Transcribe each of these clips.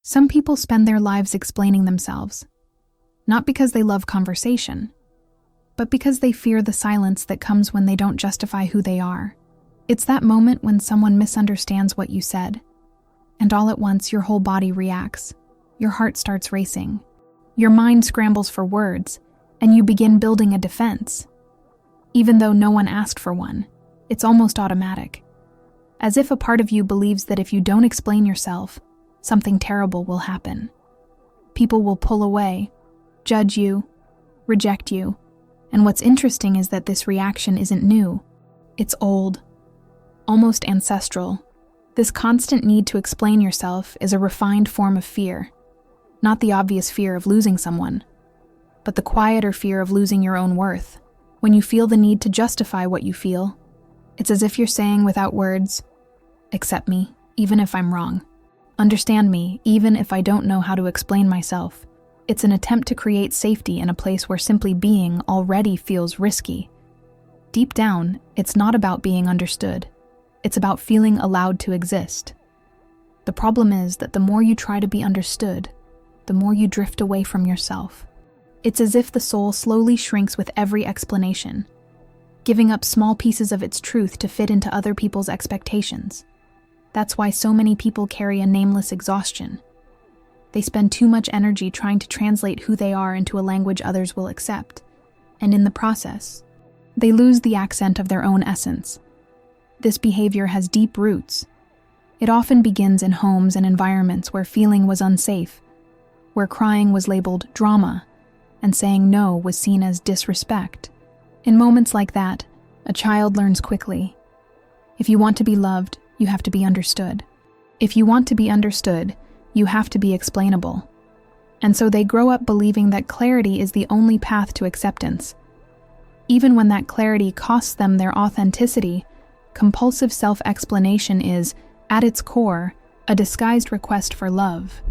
Some people spend their lives explaining themselves, not because they love conversation, but because they fear the silence that comes when they don't justify who they are. It's that moment when someone misunderstands what you said, and all at once your whole body reacts. Your heart starts racing. Your mind scrambles for words, and you begin building a defense. Even though no one asked for one, it's almost automatic. As if a part of you believes that if you don't explain yourself, something terrible will happen. People will pull away, judge you, reject you, and what's interesting is that this reaction isn't new. It's old, almost ancestral. This constant need to explain yourself is a refined form of fear, not the obvious fear of losing someone, but the quieter fear of losing your own worth. When you feel the need to justify what you feel, it's as if you're saying without words, accept me, even if I'm wrong. Understand me, even if I don't know how to explain myself. It's an attempt to create safety in a place where simply being already feels risky. Deep down, it's not about being understood. It's about feeling allowed to exist. The problem is that the more you try to be understood, the more you drift away from yourself. It's as if the soul slowly shrinks with every explanation, giving up small pieces of its truth to fit into other people's expectations. That's why so many people carry a nameless exhaustion. They spend too much energy trying to translate who they are into a language others will accept, and in the process, they lose the accent of their own essence. This behavior has deep roots. It often begins in homes and environments where feeling was unsafe, where crying was labeled drama, and saying no was seen as disrespect. In moments like that, a child learns quickly. If you want to be loved, you have to be understood. If you want to be understood, you have to be explainable. And so they grow up believing that clarity is the only path to acceptance. Even when that clarity costs them their authenticity, compulsive self-explanation is, at its core, a disguised request for love.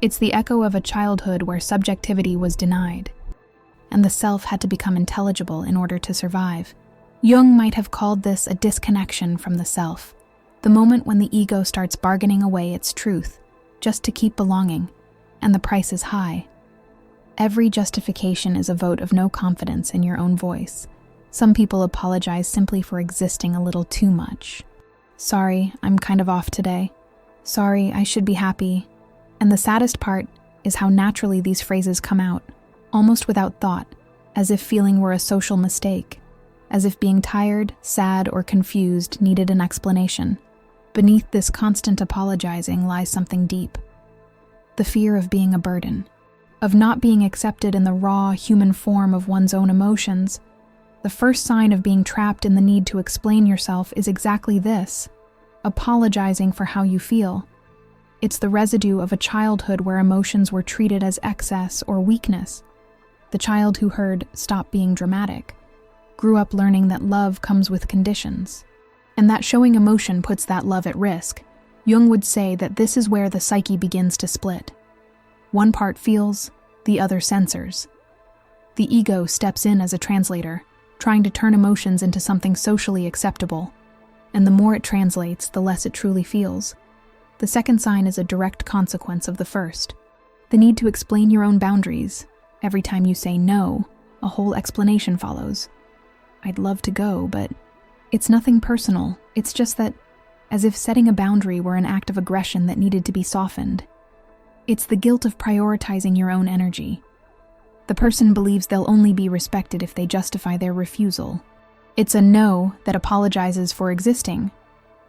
It's the echo of a childhood where subjectivity was denied, and the self had to become intelligible in order to survive. Jung might have called this a disconnection from the self, the moment when the ego starts bargaining away its truth, just to keep belonging, and the price is high. Every justification is a vote of no confidence in your own voice. Some people apologize simply for existing a little too much. Sorry, I'm kind of off today. Sorry, I should be happy. And the saddest part is how naturally these phrases come out, almost without thought, as if feeling were a social mistake, as if being tired, sad, or confused needed an explanation. Beneath this constant apologizing lies something deep. The fear of being a burden, of not being accepted in the raw, human form of one's own emotions. The first sign of being trapped in the need to explain yourself is exactly this: apologizing for how you feel. It's the residue of a childhood where emotions were treated as excess or weakness. The child who heard, "Stop being dramatic," grew up learning that love comes with conditions, and that showing emotion puts that love at risk. Jung would say that this is where the psyche begins to split. One part feels, the other censors. The ego steps in as a translator, trying to turn emotions into something socially acceptable, and the more it translates, the less it truly feels. The second sign is a direct consequence of the first. The need to explain your own boundaries. Every time you say no, a whole explanation follows. I'd love to go, but it's nothing personal. It's just that, as if setting a boundary were an act of aggression that needed to be softened. It's the guilt of prioritizing your own energy. The person believes they'll only be respected if they justify their refusal. It's a no that apologizes for existing.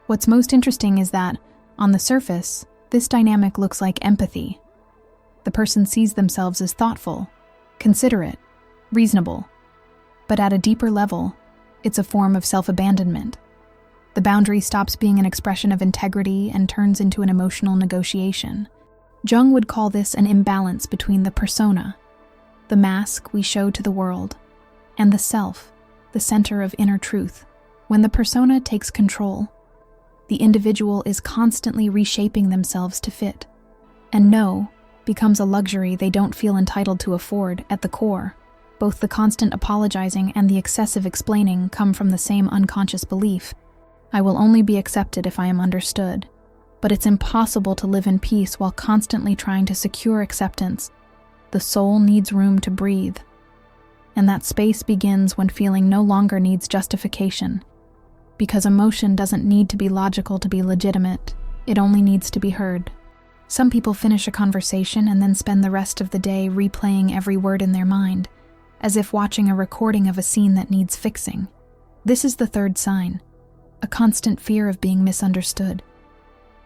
What's most interesting is that, on the surface, this dynamic looks like empathy. The person sees themselves as thoughtful, considerate, reasonable. But at a deeper level, it's a form of self-abandonment. The boundary stops being an expression of integrity and turns into an emotional negotiation. Jung would call this an imbalance between the persona, the mask we show to the world, and the self, the center of inner truth. When the persona takes control, the individual is constantly reshaping themselves to fit, and no becomes a luxury they don't feel entitled to afford at the core. Both the constant apologizing and the excessive explaining come from the same unconscious belief: I will only be accepted if I am understood. But it's impossible to live in peace while constantly trying to secure acceptance. The soul needs room to breathe. And that space begins when feeling no longer needs justification. Because emotion doesn't need to be logical to be legitimate. It only needs to be heard. Some people finish a conversation and then spend the rest of the day replaying every word in their mind, as if watching a recording of a scene that needs fixing. This is the third sign, a constant fear of being misunderstood.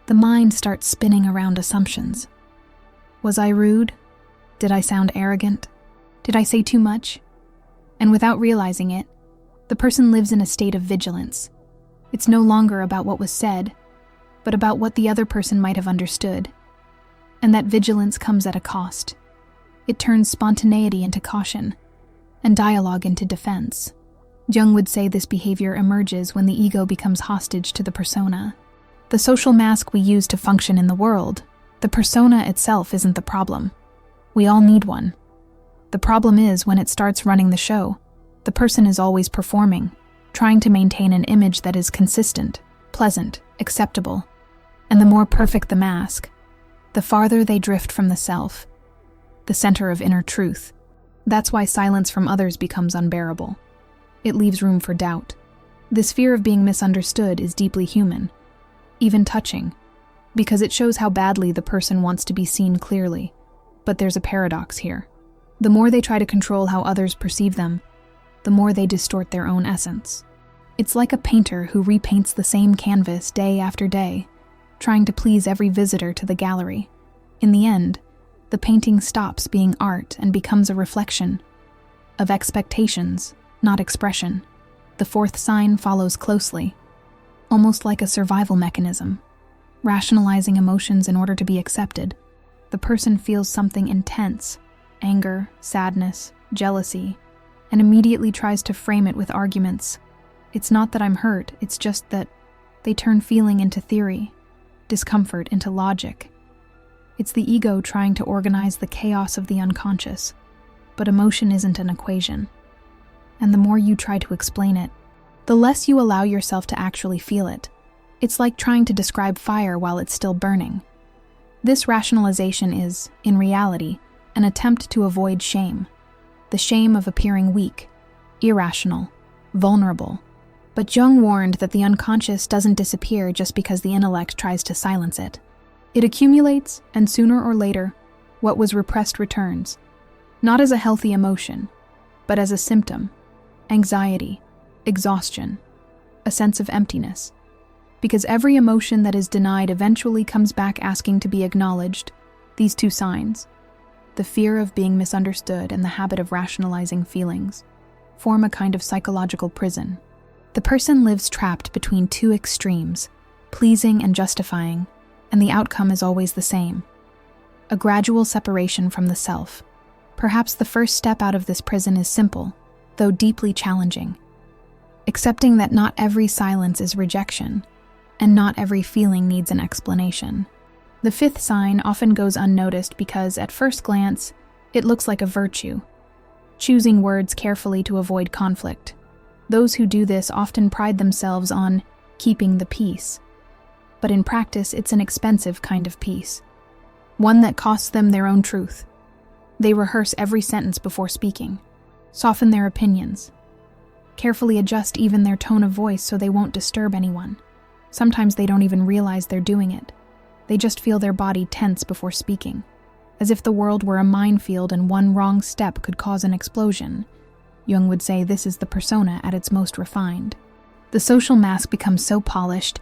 The mind starts spinning around assumptions. Was I rude? Did I sound arrogant? Did I say too much? And without realizing it, the person lives in a state of vigilance. It's no longer about what was said, but about what the other person might have understood. And that vigilance comes at a cost. It turns spontaneity into caution, and dialogue into defense. Jung would say this behavior emerges when the ego becomes hostage to the persona. The social mask we use to function in the world, the persona itself isn't the problem. We all need one. The problem is when it starts running the show, the person is always performing, trying to maintain an image that is consistent, pleasant, acceptable. And the more perfect the mask, the farther they drift from the self, the center of inner truth. That's why silence from others becomes unbearable. It leaves room for doubt. This fear of being misunderstood is deeply human, even touching, because it shows how badly the person wants to be seen clearly. But there's a paradox here. The more they try to control how others perceive them, the more they distort their own essence. It's like a painter who repaints the same canvas day after day, trying to please every visitor to the gallery. In the end, the painting stops being art and becomes a reflection of expectations, not expression. The fourth sign follows closely, almost like a survival mechanism, rationalizing emotions in order to be accepted. The person feels something intense, anger, sadness, jealousy, and immediately tries to frame it with arguments. It's not that I'm hurt, it's just that they turn feeling into theory, discomfort into logic. It's the ego trying to organize the chaos of the unconscious, but emotion isn't an equation. And the more you try to explain it, the less you allow yourself to actually feel it. It's like trying to describe fire while it's still burning. This rationalization is, in reality, an attempt to avoid shame. The shame of appearing weak, irrational, vulnerable. But Jung warned that the unconscious doesn't disappear just because the intellect tries to silence it. It accumulates, and sooner or later, what was repressed returns, not as a healthy emotion, but as a symptom, anxiety, exhaustion, a sense of emptiness. Because every emotion that is denied eventually comes back asking to be acknowledged. These two signs, the fear of being misunderstood and the habit of rationalizing feelings, form a kind of psychological prison. The person lives trapped between two extremes, pleasing and justifying, and the outcome is always the same. A gradual separation from the self. Perhaps the first step out of this prison is simple, though deeply challenging. Accepting that not every silence is rejection, and not every feeling needs an explanation. The fifth sign often goes unnoticed because, at first glance, it looks like a virtue. Choosing words carefully to avoid conflict. Those who do this often pride themselves on keeping the peace. But in practice, it's an expensive kind of peace. One that costs them their own truth. They rehearse every sentence before speaking, soften their opinions, carefully adjust even their tone of voice so they won't disturb anyone. Sometimes they don't even realize they're doing it. They just feel their body tense before speaking, as if the world were a minefield and one wrong step could cause an explosion. Jung would say this is the persona at its most refined. The social mask becomes so polished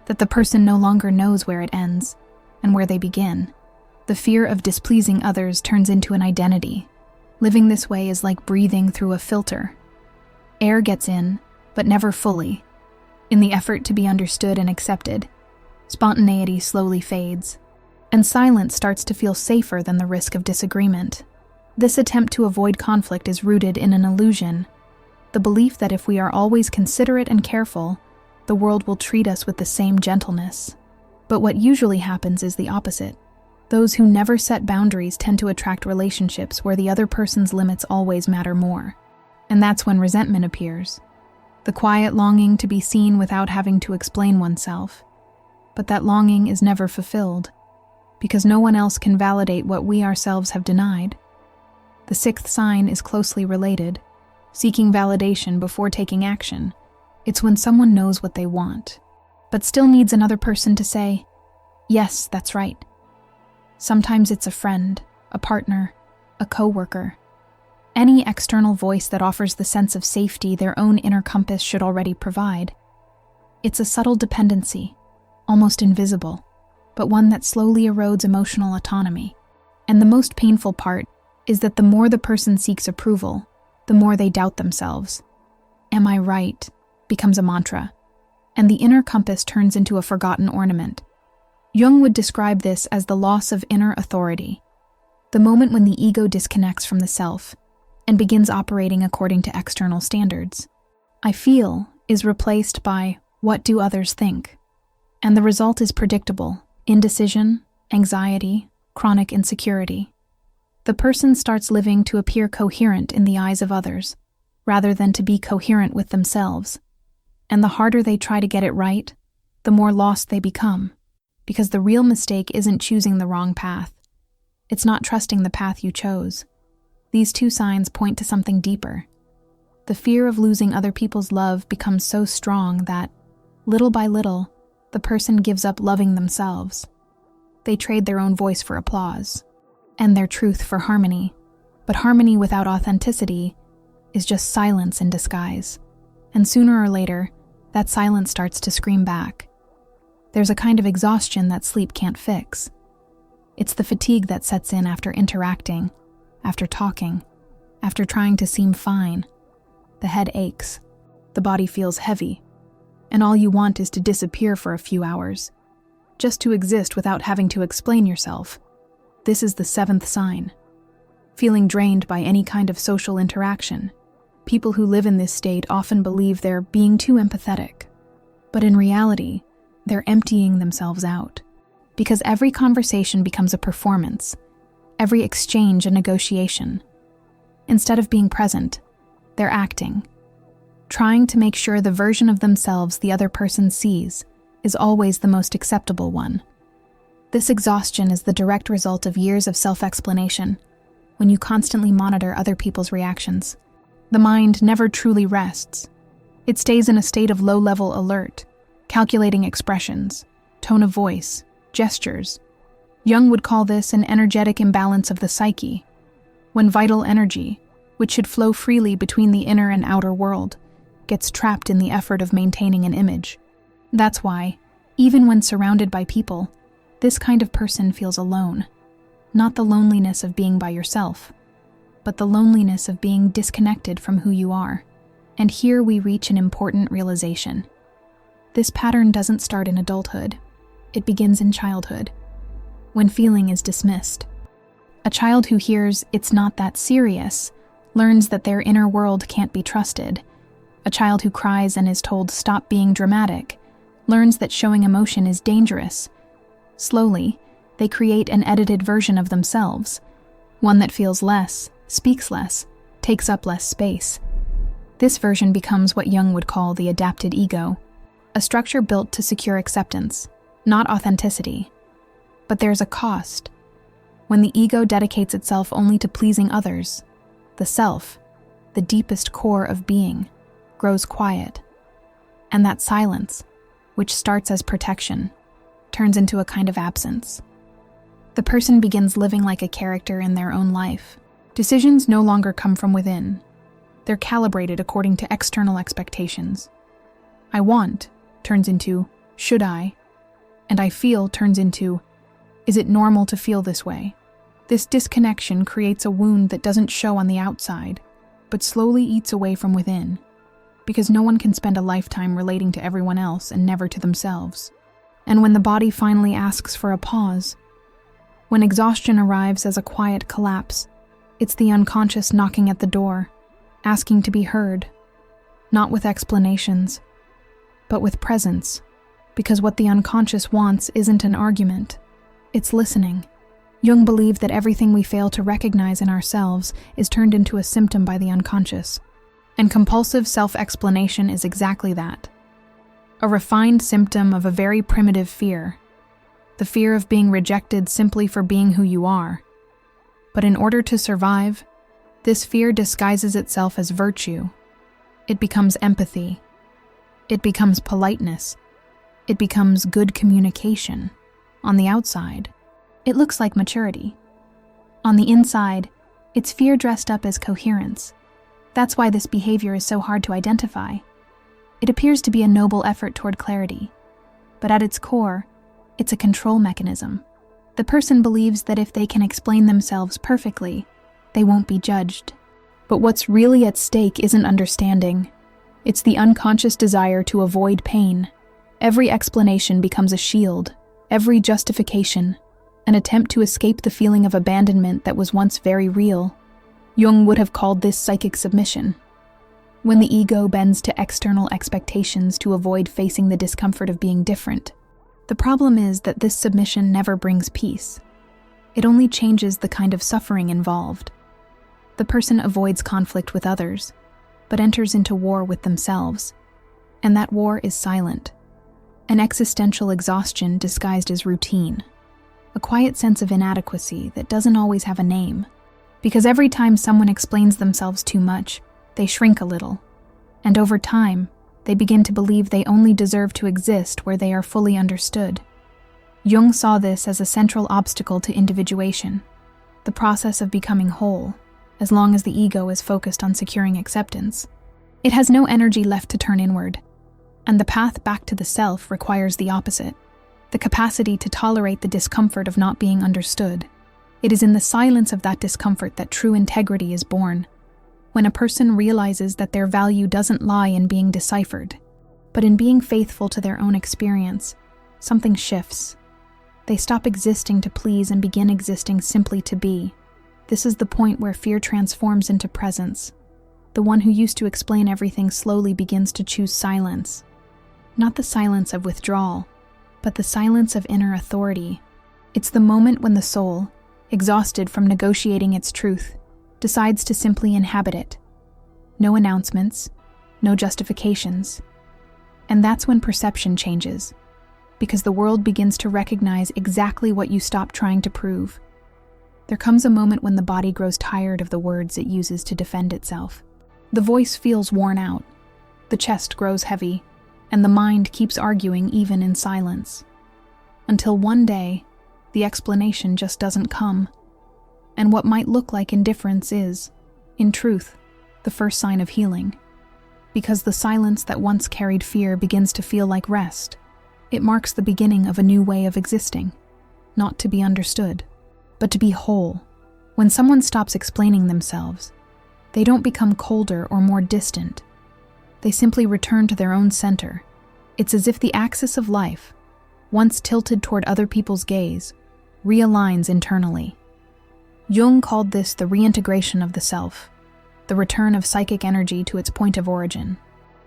that the person no longer knows where it ends and where they begin. The fear of displeasing others turns into an identity. Living this way is like breathing through a filter. Air gets in, but never fully. In the effort to be understood and accepted, spontaneity slowly fades, and silence starts to feel safer than the risk of disagreement. This attempt to avoid conflict is rooted in an illusion, the belief that if we are always considerate and careful, the world will treat us with the same gentleness. But what usually happens is the opposite. Those who never set boundaries tend to attract relationships where the other person's limits always matter more. And that's when resentment appears. The quiet longing to be seen without having to explain oneself. But that longing is never fulfilled, because no one else can validate what we ourselves have denied. The sixth sign is closely related, seeking validation before taking action. It's when someone knows what they want, but still needs another person to say, "Yes, that's right." Sometimes it's a friend, a partner, a coworker. Any external voice that offers the sense of safety their own inner compass should already provide. It's a subtle dependency, almost invisible, but one that slowly erodes emotional autonomy. And the most painful part is that the more the person seeks approval, the more they doubt themselves. "Am I right?" becomes a mantra, and the inner compass turns into a forgotten ornament. Jung would describe this as the loss of inner authority, the moment when the ego disconnects from the self and begins operating according to external standards. "I feel" is replaced by "what do others think?" And the result is predictable: indecision, anxiety, chronic insecurity. The person starts living to appear coherent in the eyes of others, rather than to be coherent with themselves. And the harder they try to get it right, the more lost they become, because the real mistake isn't choosing the wrong path. It's not trusting the path you chose. These two signs point to something deeper. The fear of losing other people's love becomes so strong that, little by little, the person gives up loving themselves. They trade their own voice for applause, and their truth for harmony. But harmony without authenticity is just silence in disguise. And sooner or later, that silence starts to scream back. There's a kind of exhaustion that sleep can't fix. It's the fatigue that sets in after interacting, after talking, after trying to seem fine. The head aches, the body feels heavy, and all you want is to disappear for a few hours, just to exist without having to explain yourself. This is the seventh sign. Feeling drained by any kind of social interaction. People who live in this state often believe they're being too empathetic, but in reality, they're emptying themselves out, because every conversation becomes a performance, every exchange a negotiation. Instead of being present, they're acting, trying to make sure the version of themselves the other person sees is always the most acceptable one. This exhaustion is the direct result of years of self-explanation, when you constantly monitor other people's reactions. The mind never truly rests. It stays in a state of low-level alert, calculating expressions, tone of voice, gestures. Jung would call this an energetic imbalance of the psyche, when vital energy, which should flow freely between the inner and outer world, gets trapped in the effort of maintaining an image. That's why, even when surrounded by people, this kind of person feels alone. Not the loneliness of being by yourself, but the loneliness of being disconnected from who you are. And here we reach an important realization. This pattern doesn't start in adulthood. It begins in childhood, when feeling is dismissed. A child who hears "it's not that serious" learns that their inner world can't be trusted. A child who cries and is told "stop being dramatic" learns that showing emotion is dangerous. Slowly, they create an edited version of themselves, one that feels less, speaks less, takes up less space. This version becomes what Jung would call the adapted ego, a structure built to secure acceptance, not authenticity. But there's a cost. When the ego dedicates itself only to pleasing others, the self, the deepest core of being, grows quiet. And that silence, which starts as protection, turns into a kind of absence. The person begins living like a character in their own life. Decisions no longer come from within. They're calibrated according to external expectations. "I want" turns into "should I?" And "I feel" turns into "is it normal to feel this way?" This disconnection creates a wound that doesn't show on the outside, but slowly eats away from within, because no one can spend a lifetime relating to everyone else and never to themselves. And when the body finally asks for a pause, when exhaustion arrives as a quiet collapse, it's the unconscious knocking at the door, asking to be heard, not with explanations, but with presence, because what the unconscious wants isn't an argument, it's listening. Jung believed that everything we fail to recognize in ourselves is turned into a symptom by the unconscious, and compulsive self-explanation is exactly that. a refined symptom of a very primitive fear, the fear of being rejected simply for being who you are. But in order to survive, this fear disguises itself as virtue. It becomes empathy. It becomes politeness. It becomes good communication. On the outside, it looks like maturity. On the inside, it's fear dressed up as coherence. That's why this behavior is so hard to identify. It appears to be a noble effort toward clarity, but at its core, it's a control mechanism. The person believes that if they can explain themselves perfectly, they won't be judged. But what's really at stake isn't understanding. It's the unconscious desire to avoid pain. Every explanation becomes a shield, every justification, an attempt to escape the feeling of abandonment that was once very real. Jung would have called this psychic submission. When the ego bends to external expectations to avoid facing the discomfort of being different. The problem is that this submission never brings peace. It only changes the kind of suffering involved. The person avoids conflict with others, but enters into war with themselves. And that war is silent. An existential exhaustion disguised as routine. A quiet sense of inadequacy that doesn't always have a name. Because every time someone explains themselves too much, they shrink a little. And over time, they begin to believe they only deserve to exist where they are fully understood. Jung saw this as a central obstacle to individuation, the process of becoming whole, as long as the ego is focused on securing acceptance. It has no energy left to turn inward, and the path back to the self requires the opposite, the capacity to tolerate the discomfort of not being understood. It is in the silence of that discomfort that true integrity is born. When a person realizes that their value doesn't lie in being deciphered, but in being faithful to their own experience, something shifts. They stop existing to please and begin existing simply to be. This is the point where fear transforms into presence. The one who used to explain everything slowly begins to choose silence. Not the silence of withdrawal, but the silence of inner authority. It's the moment when the soul, exhausted from negotiating its truth, decides to simply inhabit it. No announcements, no justifications. And that's when perception changes, because the world begins to recognize exactly what you stopped trying to prove. There comes a moment when the body grows tired of the words it uses to defend itself. The voice feels worn out, the chest grows heavy, and the mind keeps arguing even in silence. Until one day, the explanation just doesn't come. And what might look like indifference is, in truth, the first sign of healing. Because the silence that once carried fear begins to feel like rest. It marks the beginning of a new way of existing, not to be understood, but to be whole. When someone stops explaining themselves, they don't become colder or more distant. They simply return to their own center. It's as if the axis of life, once tilted toward other people's gaze, realigns internally. Jung called this the reintegration of the self, the return of psychic energy to its point of origin,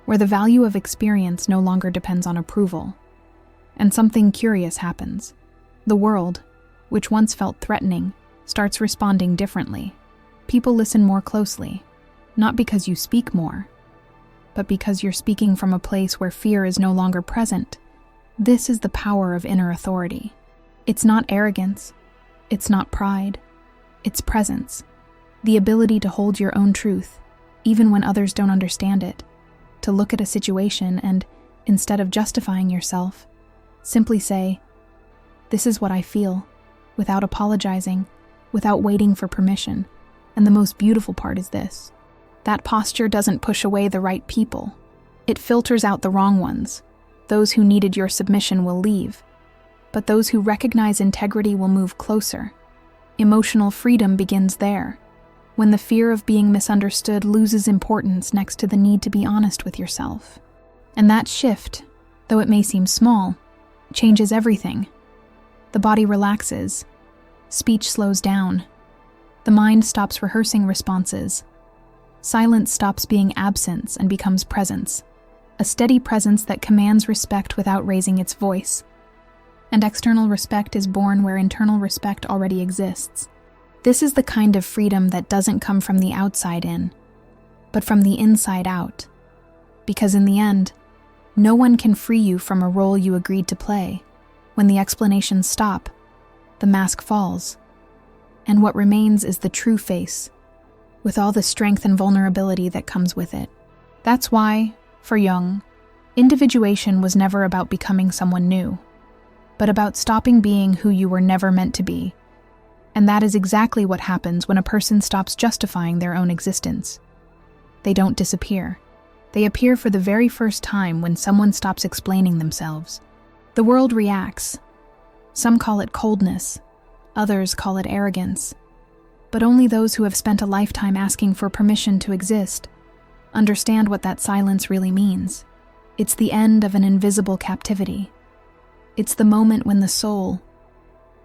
where the value of experience no longer depends on approval. And something curious happens. The world, which once felt threatening, starts responding differently. People listen more closely, not because you speak more, but because you're speaking from a place where fear is no longer present. This is the power of inner authority. It's not arrogance. It's not pride. It's presence. The ability to hold your own truth, even when others don't understand it. To look at a situation and, instead of justifying yourself, simply say, "This is what I feel," without apologizing, without waiting for permission. And the most beautiful part is this. That posture doesn't push away the right people. It filters out the wrong ones. Those who needed your submission will leave, but those who recognize integrity will move closer. Emotional freedom begins there, when the fear of being misunderstood loses importance next to the need to be honest with yourself. And that shift, though it may seem small, changes everything. The body relaxes, speech slows down, the mind stops rehearsing responses. Silence stops being absence and becomes presence, a steady presence that commands respect without raising its voice. And external respect is born where internal respect already exists. This is the kind of freedom that doesn't come from the outside in, but from the inside out. Because in the end, No one can free you from a role you agreed to play. When the explanations stop, the mask falls, and what remains is the true face, with all the strength and vulnerability that comes with it. That's why, for Jung, individuation was never about becoming someone new, but about stopping being who you were never meant to be. And that is exactly what happens when a person stops justifying their own existence. They don't disappear. They appear for the very first time when someone stops explaining themselves. The world reacts. Some call it coldness, others call it arrogance. But only those who have spent a lifetime asking for permission to exist understand what that silence really means. It's the end of an invisible captivity. It's the moment when the soul,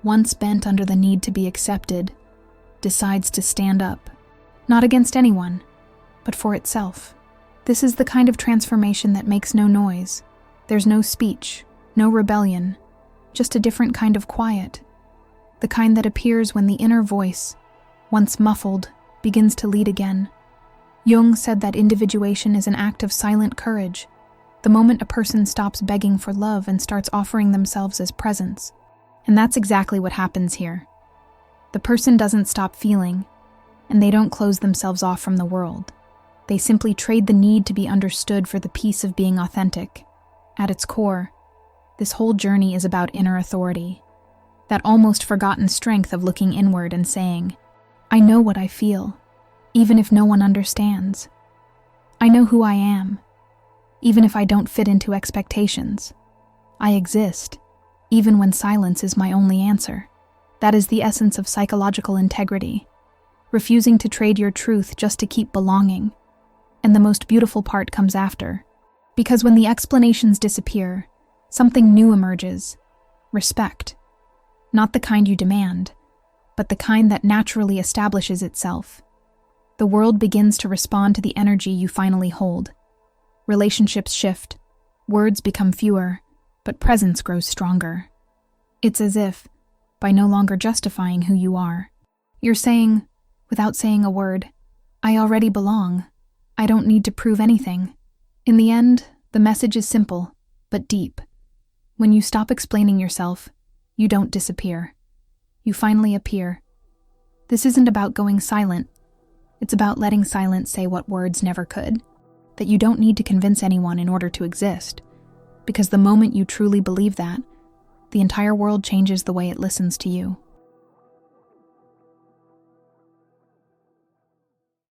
once bent under the need to be accepted, decides to stand up, not against anyone, but for itself. This is the kind of transformation that makes no noise. There's no speech, no rebellion, just a different kind of quiet. The kind that appears when the inner voice, once muffled, begins to lead again. Jung said that individuation is an act of silent courage, the moment a person stops begging for love and starts offering themselves as presence. And that's exactly what happens here. The person doesn't stop feeling, and they don't close themselves off from the world. They simply trade the need to be understood for the peace of being authentic. At its core, this whole journey is about inner authority, that almost forgotten strength of looking inward and saying, I know what I feel, even if no one understands. I know who I am, even if I don't fit into expectations. I exist, even when silence is my only answer. That is the essence of psychological integrity, refusing to trade your truth just to keep belonging. And the most beautiful part comes after, because when the explanations disappear, something new emerges: respect. Not the kind you demand, but the kind that naturally establishes itself. The world begins to respond to the energy you finally hold. Relationships shift, words become fewer, but presence grows stronger. It's as if, by no longer justifying who you are, you're saying, without saying a word, I already belong. I don't need to prove anything. In the end, the message is simple, but deep. When you stop explaining yourself, you don't disappear. You finally appear. This isn't about going silent. It's about letting silence say what words never could. That you don't need to convince anyone in order to exist. Because the moment you truly believe that, the entire world changes the way it listens to you.